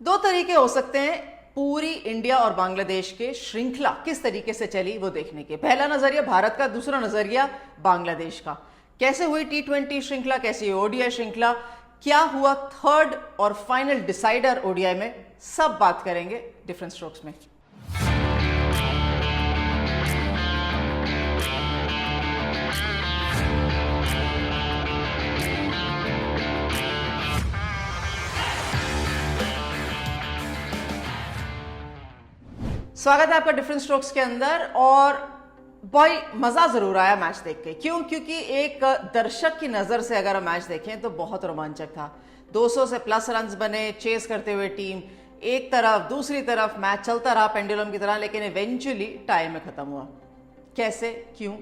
दो तरीके हो सकते हैं पूरी इंडिया और बांग्लादेश के श्रृंखला किस तरीके से चली वो देखने के। पहला नजरिया भारत का, दूसरा नजरिया बांग्लादेश का। कैसे हुई टी20 श्रृंखला, कैसी ओडीआई श्रृंखला, क्या हुआ थर्ड और फाइनल डिसाइडर ओडीआई में, सब बात करेंगे डिफरेंट स्ट्रोक्स में। स्वागत है आपका डिफरेंट स्ट्रोक्स के अंदर। और भाई मजा जरूर आया मैच देख के। क्यों? क्योंकि एक दर्शक की नजर से अगर हम मैच देखें तो बहुत रोमांचक था। 200 से प्लस रन्स बने, चेस करते हुए टीम एक तरफ, दूसरी तरफ मैच चलता रहा पेंडुलम की तरह, लेकिन इवेंचुअली टाई में खत्म हुआ। कैसे, क्यों?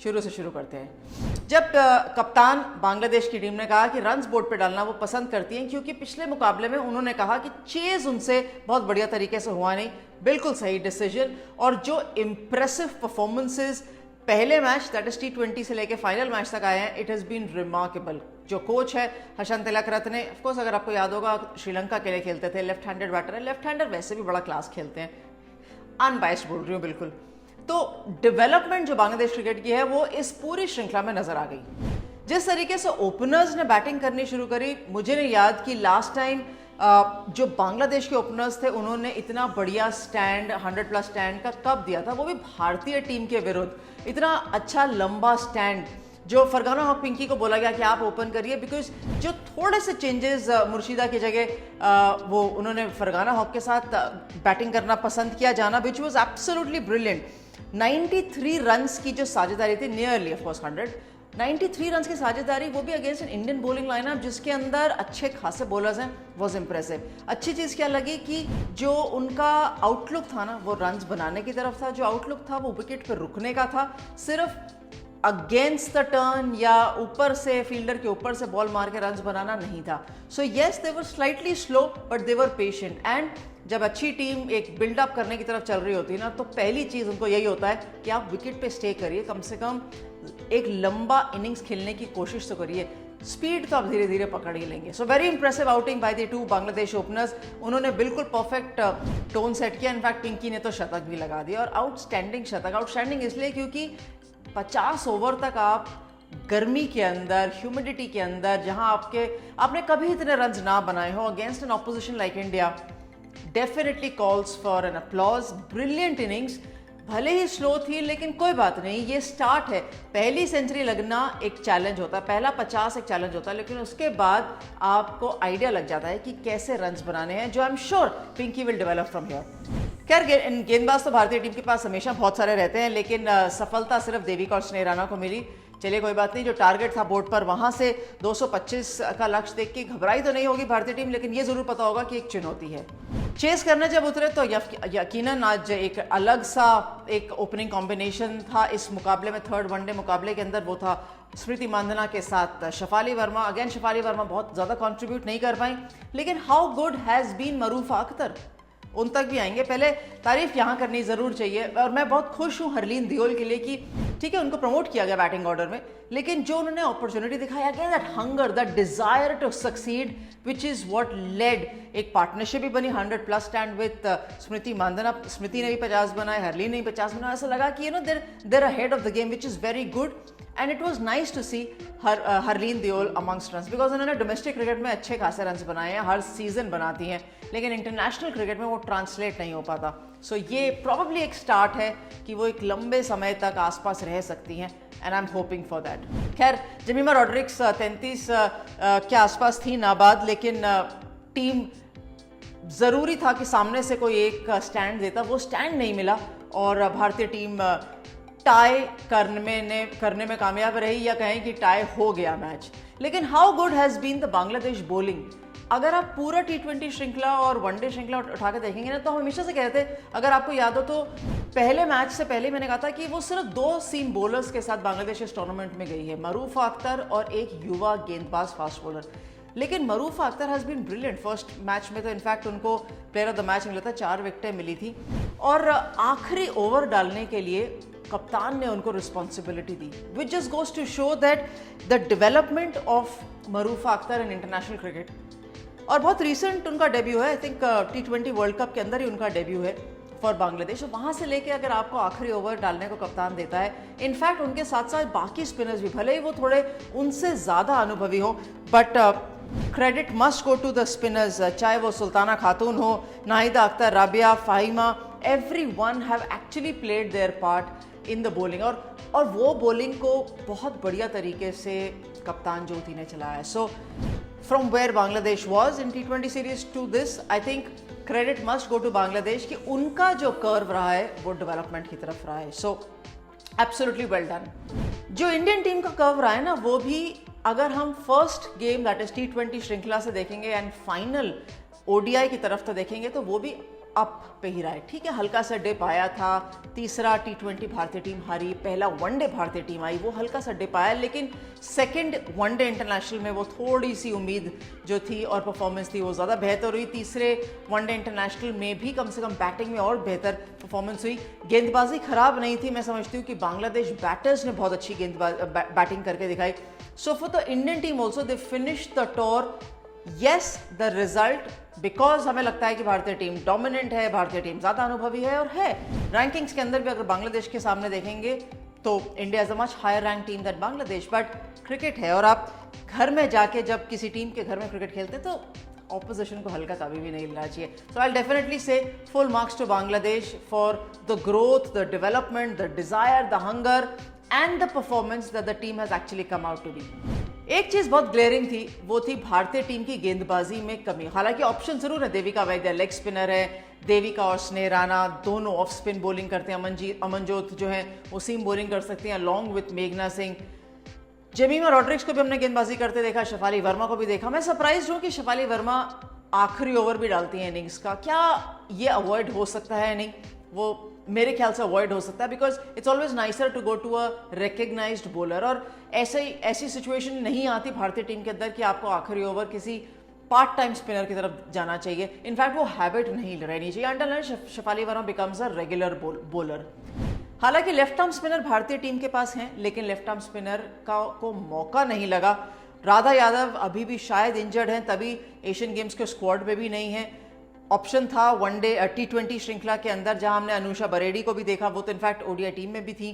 शुरू से शुरू करते हैं। जब कप्तान बांग्लादेश की टीम ने कहा कि रन्स बोर्ड पे डालना वो पसंद करती हैं, क्योंकि पिछले मुकाबले में उन्होंने कहा कि चेज उनसे बहुत बढ़िया तरीके से हुआ नहीं। बिल्कुल सही डिसीजन। और जो इंप्रेसिव परफॉर्मेंसेस पहले मैच दैट इज टी20 से लेके फाइनल मैच तक आए हैं, इट हैज बीन रिमार्केबल। जो कोच है हसन तिलकरत्ने, ऑफ कोर्स अगर आपको याद होगा श्रीलंका के लिए खेलते थे, लेफ्ट हैंडेड बैटर है, लेफ्ट हैंडर वैसे भी बड़ा क्लास खेलते हैं, अनबायस्ड बोल रही हूँ बिल्कुल। तो डेवलपमेंट जो बांग्लादेश क्रिकेट की है वो इस पूरी श्रृंखला में नजर आ गई। जिस तरीके से ओपनर्स ने बैटिंग करनी शुरू करी, मुझे नहीं याद कि लास्ट टाइम जो बांग्लादेश के ओपनर्स थे उन्होंने इतना बढ़िया स्टैंड, 100 प्लस स्टैंड का कब दिया था, वो भी भारतीय टीम के विरुद्ध। इतना अच्छा लंबा स्टैंड जो फरगाना हक पिंकी को बोला गया कि आप ओपन करिए, बिकॉज जो थोड़े से चेंजेस मुर्शिदा की जगह वो उन्होंने फरगाना हक के साथ बैटिंग करना पसंद किया जाना, which was absolutely brilliant. 93 runs की जो साझेदारी थी, नियरली ऑफ कोर्स 100, 93 रन्स की साझेदारी, वो भी against an Indian bowling lineup जिसके अंदर अच्छे खासे बॉलर्स हैं, वॉज इंप्रेसिव। अच्छी चीज़ क्या लगी कि जो उनका आउटलुक था ना, वो रन्स बनाने की तरफ था। जो आउटलुक था वो विकेट पर रुकने का था, सिर्फ अगेंस्ट द टर्न या ऊपर से फील्डर के ऊपर से बॉल मार के रन्स बनाना नहीं था। So yes, they were slightly slow but they were patient. And जब अच्छी टीम एक बिल्डअप करने की तरफ चल रही होती है ना, तो पहली चीज़ उनको यही होता है कि आप विकेट पे स्टे करिए, कम से कम एक लंबा इनिंग्स खेलने की कोशिश तो करिए, स्पीड तो आप धीरे धीरे पकड़ ही लेंगे। So very impressive outing by the two Bangladesh openers. उन्होंने बिल्कुल परफेक्ट टोन सेट किया। इनफैक्ट पिंकी ने तो शतक भी लगा दिया, और आउटस्टैंडिंग शतक। आउटस्टैंडिंग इसलिए क्योंकि 50 ओवर तक आप गर्मी के अंदर, ह्यूमिडिटी के अंदर, जहां आपने कभी इतने रन्स ना बनाए हो against an opposition like India, definitely calls for an applause. Brilliant innings, भले ही स्लो थी लेकिन कोई बात नहीं, ये स्टार्ट है। पहली सेंचुरी लगना एक चैलेंज होता है, पहला 50 एक चैलेंज होता है, लेकिन उसके बाद आपको आइडिया लग जाता है कि कैसे रन्स बनाने हैं, जो I am sure Pinky will develop from here. खैर, गेंदबाज तो भारतीय टीम के पास हमेशा बहुत सारे रहते हैं, लेकिन सफलता सिर्फ देविका और स्नेह राणा को मिली। चलिए कोई बात नहीं, जो टारगेट था बोर्ड पर वहां से 225 का लक्ष्य देख के घबराई तो नहीं होगी भारतीय टीम, लेकिन ये जरूर पता होगा कि एक चुनौती है। चेस करने जब उतरे तो यकीनन आज एक अलग सा एक ओपनिंग कॉम्बिनेशन था इस मुकाबले में। थर्ड वनडे मुकाबले के अंदर वो था स्मृति मांधना के साथ शफाली वर्मा। अगेन शफाली वर्मा बहुत ज़्यादा कंट्रीब्यूट नहीं कर पाई, लेकिन how good has been Marufa Akhter, उन तक भी आएंगे। पहले तारीफ यहाँ करनी ज़रूर चाहिए, और मैं बहुत खुश हूँ हरलीन दियोल के लिए कि ठीक है उनको प्रमोट किया गया बैटिंग ऑर्डर में, लेकिन जो उन्होंने अपॉर्चुनिटी दिखाई, again that hunger, that desire to succeed, which is what led. एक पार्टनरशिप भी बनी 100 plus stand with Smriti Mandhana. Smriti ने भी 50 बनाए, हरलीन ने भी 50 बनाए। ऐसा लगा कि there ahead of the game, which is very good. And it was nice to see Harleen Deol amongst runs, because उन्होंने डोमेस्टिक क्रिकेट में अच्छे खासे रन्स बनाए हैं, हर सीजन बनाती हैं, लेकिन इंटरनेशनल क्रिकेट में वो ट्रांसलेट नहीं हो पाता। सो ये प्रॉब्ली एक स्टार्ट है कि वो एक लंबे समय तक आसपास रह सकती हैं, and I am hoping for that. खैर, जमीमा रॉड्रिक्स 33 के आसपास थी नाबाद, लेकिन टीम ज़रूरी था कि सामने से कोई एक स्टैंड देता, वो स्टैंड नहीं मिला, और भारतीय टीम टाई करने में कामयाब रही, या कहें कि टाई हो गया मैच। लेकिन how good has been the Bangladesh bowling. अगर आप पूरा टी20 श्रृंखला और वनडे श्रृंखला उठा के देखेंगे ना, तो हम हमेशा से कहते हैं, अगर आपको याद हो तो पहले मैच से पहले मैंने कहा था कि वो सिर्फ 2 सीम बॉलर्स के साथ बांग्लादेश इस टूर्नामेंट में गई है, मरूफा अख्तर और एक युवा गेंदबाज फास्ट बॉलर। लेकिन Marufa Akhter has been brilliant. First match में तो इनफैक्ट उनको प्लेयर ऑफ द मैच मिला था, 4 विकेटें मिली थी, और आखिरी ओवर डालने के लिए कप्तान ने उनको रिस्पॉन्सिबिलिटी दी, which just goes to show that the development of Marufa Akhter in international cricket और बहुत रिसेंट उनका डेब्यू है, I think T20 world cup के अंदर ही उनका डेब्यू है फॉर बांग्लादेश। वहाँ से लेके अगर आपको आखिरी ओवर डालने को कप्तान देता है, इनफैक्ट उनके साथ साथ बाकी स्पिनर्स भी, भले ही वो थोड़े उनसे ज़्यादा अनुभवी हो, but credit must go to the spinners, चाहे वो सुल्ताना खातून हो, Nahida Akhtar, Rabia, फाहिमा, everyone have actually played their part in the bowling, और वो bowling को बहुत बढ़िया तरीके से कप्तान ज्योति ने चलाया है। So from where Bangladesh was in T20 series to this, I think credit must go to Bangladesh कि उनका जो कर्व रहा है वो डेवलपमेंट की तरफ रहा है। So absolutely well done। जो इंडियन टीम का कर्व रहा है ना, वो भी अगर हम first game that is T20 श्रृंखला से देखेंगे एंड फाइनल ODI की तरफ तो देखेंगे, तो वो भी अप पे ही रहा है। ठीक है, हल्का सा डिप आया था, तीसरा T20 भारतीय टीम हारी, पहला वनडे भारतीय टीम आई, वो हल्का सा डिप आया, लेकिन सेकंड वनडे इंटरनेशनल में वो थोड़ी सी उम्मीद जो थी और परफॉर्मेंस थी वो ज़्यादा बेहतर हुई। तीसरे वनडे इंटरनेशनल में भी कम से कम बैटिंग में और बेहतर परफॉर्मेंस हुई। गेंदबाजी खराब नहीं थी, मैं समझती हूँ कि बांग्लादेश बैटर्स ने बहुत अच्छी बैटिंग करके दिखाई। So for the Indian team also they finish the tour, yes the result, because हमें लगता है कि भारतीय टीम डोमिनेंट है, भारतीय टीम ज़्यादा अनुभवी है और है। रैंकिंग्स के अंदर भी अगर बांग्लादेश के सामने देखेंगे तो India is a much higher rank team that Bangladesh, but cricket है और आप घर में जाके जब किसी टीम के घर में क्रिकेट खेलते हैं तो ऑपोजिशन को हल्का कभी भी नहीं लेना चाहिए। So I definitely say full marks to Bangladesh for the growth, the development, the desire, the hunger and the performance that the team has actually come out to be. एक चीज बहुत ग्लेयरिंग थी, वो थी भारतीय टीम की गेंदबाजी में कमी। हालांकि ऑप्शन जरूर है, देविका वैद्य लेग स्पिनर है, देविका और स्नेह राणा दोनों ऑफ स्पिन बॉलिंग करते हैं, अमनजोत जो है वो सीम बॉलिंग कर सकती हैं अलॉन्ग विथ मेघना सिंह। जेमिमा रॉड्रिक्स को भी हमने गेंदबाजी करते देखा, शेफाली वर्मा को भी देखा। मैं सरप्राइज हूँ कि शेफाली वर्मा आखिरी ओवर भी डालती है इनिंग्स का। क्या ये अवॉइड हो सकता है? नहीं, वो मेरे ख्याल से अवॉइड हो सकता है, because it's always nicer to go to a recognised bowler. और ऐसी सिचुएशन नहीं आती भारतीय टीम के अंदर कि आपको आखिरी ओवर किसी पार्ट टाइम स्पिनर की तरफ जाना चाहिए। इनफैक्ट वो हैबिट नहीं रहनी चाहिए until Shafali Verma becomes a regular bowler. हालांकि लेफ्ट आर्म स्पिनर भारतीय टीम के पास हैं, लेकिन लेफ्ट आर्म स्पिनर को मौका नहीं लगा। राधा यादव अभी भी शायद इंजर्ड हैं, तभी एशियन गेम्स के स्क्वाड में भी नहीं है। ऑप्शन था वनडे T20 श्रृंखला के अंदर, जहां हमने अनुषा बरेडी को भी देखा, वो तो इनफैक्ट ODI टीम में भी थी।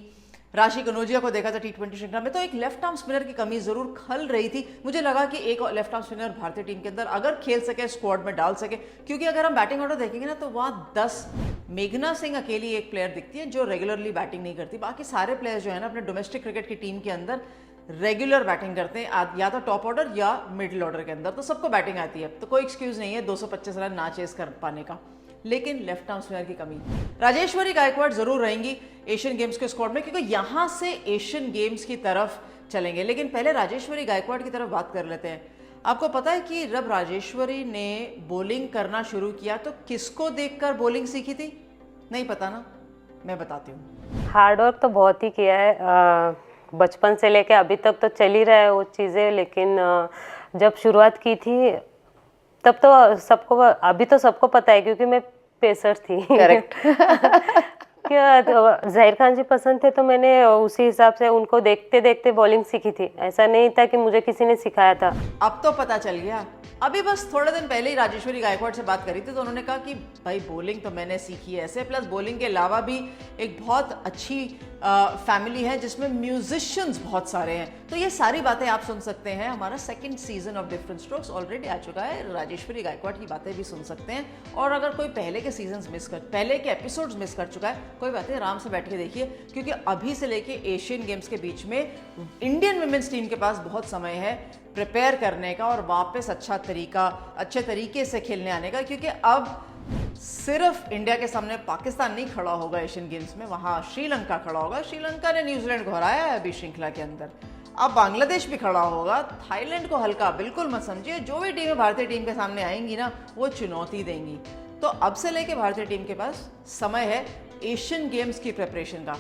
राशि कनौजिया को देखा था T20 श्रृंखला में। तो एक लेफ्ट आर्म स्पिनर की कमी जरूर खल रही थी। मुझे लगा कि एक लेफ्ट आर्म स्पिनर भारतीय टीम के अंदर अगर खेल सके, स्क्वाड में डाल सके, क्योंकि अगर हम बैटिंग ऑर्डर देखेंगे ना तो वहाँ 10 मेघना सिंह अकेली एक प्लेयर दिखती है जो रेगुलरली बैटिंग नहीं करती। बाकी सारे प्लेयर्स जो है ना अपने डोमेस्टिक क्रिकेट की टीम के अंदर रेगुलर बैटिंग करते हैं, या तो टॉप ऑर्डर या मिडिल ऑर्डर के अंदर, तो सबको बैटिंग आती है, तो कोई एक्सक्यूज नहीं है 225 रन ना चेस कर पाने का। लेकिन लेफ्ट आर्म स्पिनर की कमी। राजेश्वरी गायकवाड़ जरूर रहेंगी एशियन गेम्स के स्क्वाड में, क्योंकि यहां से एशियन गेम्स की तरफ चलेंगे। लेकिन पहले राजेश्वरी गायकवाड़ की तरफ बात कर लेते हैं। आपको पता है कि जब राजेश्वरी ने बॉलिंग करना शुरू किया तो किसको देखकर बॉलिंग सीखी थी? नहीं पता ना, मैं बताती हूँ। हार्डवर्क तो बहुत ही किया है, बचपन से लेके अभी तक तो चल ही रहा है वो चीज़ें। लेकिन जब शुरुआत की थी तब तो अभी तो सबको पता है क्योंकि मैं पेसर थी। करेक्ट। क्या ज़ाहिर खान जी पसंद थे तो मैंने उसी हिसाब से उनको देखते देखते बॉलिंग सीखी थी। ऐसा नहीं था कि मुझे किसी ने सिखाया था। अब तो पता चल गया। अभी बस थोड़े दिन पहले ही राजेश्वरी गायकवाड़ से बात करी थी तो उन्होंने कहा कि भाई बॉलिंग तो मैंने सीखी है ऐसे, प्लस बॉलिंग के अलावा भी एक बहुत अच्छी फैमिली है जिसमें म्यूजिशियंस बहुत सारे हैं। तो ये सारी बातें आप सुन सकते हैं। हमारा second season of different strokes already आ चुका है, राजेश्वरी गायकवाड़ की बातें भी सुन सकते हैं। और अगर कोई पहले के एपिसोड्स मिस कर चुका है, कोई बात नहीं, आराम से बैठ के देखिए, क्योंकि अभी से लेके एशियन गेम्स के बीच में इंडियन वुमेन्स टीम के पास बहुत समय है प्रिपेयर करने का और वापस अच्छे तरीके से खेलने आने का। क्योंकि अब सिर्फ इंडिया के सामने पाकिस्तान नहीं खड़ा होगा एशियन गेम्स में, वहां श्रीलंका खड़ा होगा। श्रीलंका ने न्यूजीलैंड को हराया है अभी श्रृंखला के अंदर। अब बांग्लादेश भी खड़ा होगा। थाईलैंड को हल्का बिल्कुल मत समझिए। जो भी टीमें भारतीय टीम के सामने आएंगी ना, वो चुनौती देंगी। तो अब से लेके भारतीय टीम के पास समय है एशियन गेम्स की प्रिपरेशन का।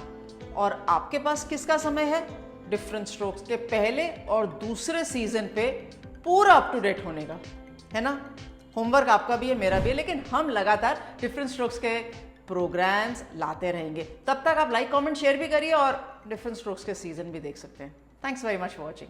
और आपके पास किसका समय है? डिफरेंट स्ट्रोक्स के पहले और दूसरे सीजन पे पूरा अप टू डेट होने का, है ना। होमवर्क आपका भी है, मेरा भी है, लेकिन हम लगातार डिफरेंट स्ट्रोक्स के प्रोग्राम्स लाते रहेंगे। तब तक आप लाइक, कमेंट, शेयर भी करिए और डिफरेंट स्ट्रोक्स के सीजन भी देख सकते हैं। Thanks very much for watching.